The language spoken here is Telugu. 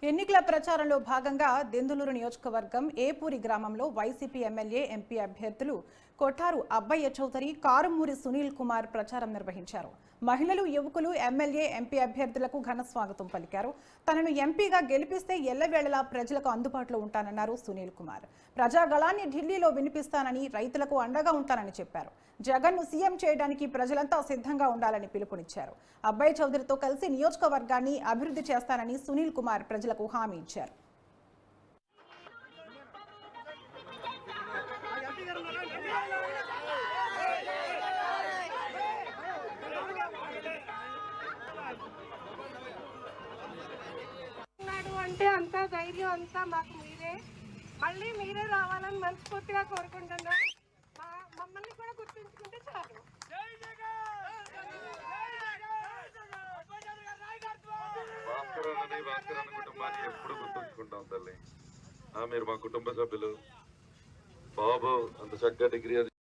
ఎన్నికల ప్రచారంలో భాగంగా దెందులూరు నియోజకవర్గం ఏపూరి గ్రామంలో వైసీపీ ఎమ్మెల్యే ఎంపీ అభ్యర్థులు కొఠారు అబ్బయ్య చౌదరి, కారుమూరి సునీల్ కుమార్ ప్రచారం నిర్వహించారు. మహిళలు, యువకులు ఎమ్మెల్యే, ఎంపీ అభ్యర్థులకు ఘన స్వాగతం పలికారు. తనను ఎంపీగా గెలిపిస్తే ఎల్లవేళలా ప్రజలకు అందుబాటులో ఉంటానన్నారు సునీల్ కుమార్. ప్రజాగళాన్ని ఢిల్లీలో వినిపిస్తానని, రైతులకు అండగా ఉంటానని చెప్పారు. జగన్ను సీఎం చేయడానికి ప్రజలంతా సిద్ధంగా ఉండాలని పిలుపునిచ్చారు. అబ్బయ్య చౌదరితో కలిసి నియోజకవర్గాన్ని అభివృద్ధి చేస్తానని సునీల్ కుమార్ ప్రజలకు హామీ ఇచ్చారు. అంటే అంతా ధైర్యం అంతా మాకు మీరే, మళ్ళీ మీరే రావాలని మనస్ఫూర్తిగా కోరుకుంటున్నా. మమ్మల్ని కూడా గుర్తుంచుకుంటే చాలు. భాస్కర్ కుటుంబాన్ని ఎప్పుడు గుర్తుంచుకుంటాం తల్లి. మీరు మా కుటుంబ సభ్యులు. బాబు అంత చక్కగా డిగ్రీ